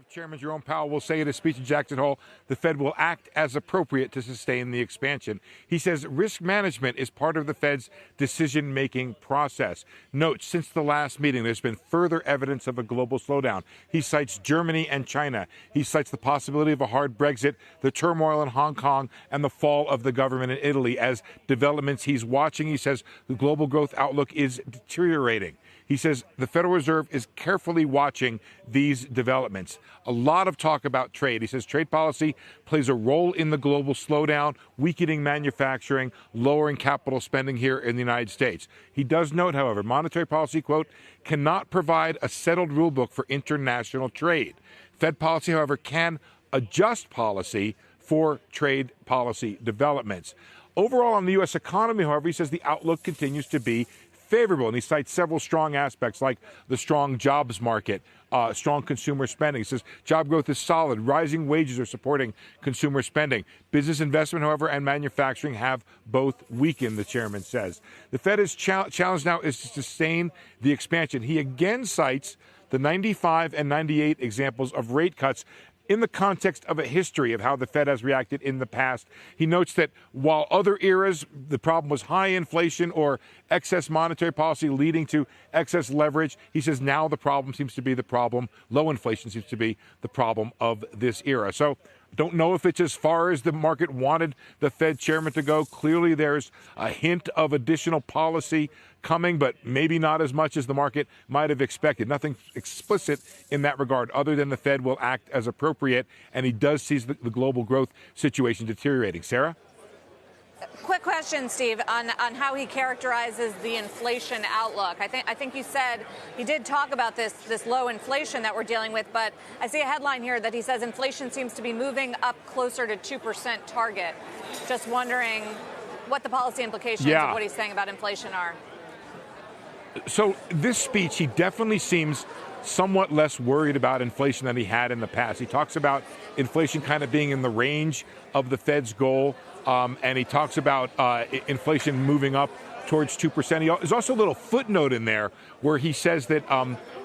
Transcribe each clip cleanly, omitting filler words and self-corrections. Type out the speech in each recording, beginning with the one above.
Chairman Jerome Powell will say at his speech in Jackson Hole, the Fed will act as appropriate to sustain the expansion. He says risk management is part of the Fed's decision-making process. Note, since the last meeting, there's been further evidence of a global slowdown. He cites Germany and China. He cites the possibility of a hard Brexit, the turmoil in Hong Kong, and the fall of the government in Italy as developments he's watching. He says the global growth outlook is deteriorating. He says the Federal Reserve is carefully watching these developments. A lot of talk about trade. He says trade policy plays a role in the global slowdown, weakening manufacturing, lowering capital spending here in the United States. He does note, however, monetary policy, quote, cannot provide a settled rule book for international trade. Fed policy, however, can adjust policy for trade policy developments. Overall, on the U.S. economy, however, he says the outlook continues to be favorable, and he cites several strong aspects like the strong jobs market, strong consumer spending. He says job growth is solid. Rising wages are supporting consumer spending. Business investment, however, and manufacturing have both weakened, the chairman says. The Fed's challenge now is to sustain the expansion. He again cites the 95 and 98 examples of rate cuts in the context of a history of how the Fed has reacted in the past. He notes that while other eras, the problem was high inflation or excess monetary policy leading to excess leverage, he says now the problem seems to be the problem, low inflation seems to be the problem of this era. So don't know if it's as far as the market wanted the Fed chairman to go. Clearly, there's a hint of additional policy coming, but maybe not as much as the market might have expected. Nothing explicit in that regard, other than the Fed will act as appropriate, and he does see the global growth situation deteriorating. Sarah? Quick question, Steve, on how he characterizes the inflation outlook. I think you said he did talk about this low inflation that we're dealing with, but I see a headline here that he says inflation seems to be moving up closer to 2% target. Just wondering what the policy implications of what he's saying about inflation are. So this speech, he definitely seems somewhat less worried about inflation than he had in the past. He talks about inflation kind of being in the range of the Fed's goal. And he talks about inflation moving up towards 2%. There's also a little footnote in there where he says that,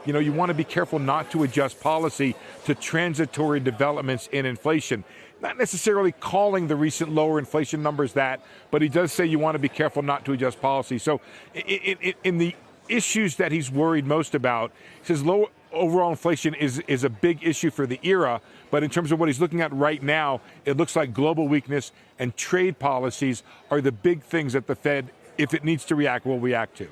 you want to be careful not to adjust policy to transitory developments in inflation. Not necessarily calling the recent lower inflation numbers that, but he does say you want to be careful not to adjust policy. So in the issues that he's worried most about, he says low overall inflation is a big issue for the era, but in terms of what he's looking at right now, it looks like global weakness and trade policies are the big things that the Fed, if it needs to react, will react to.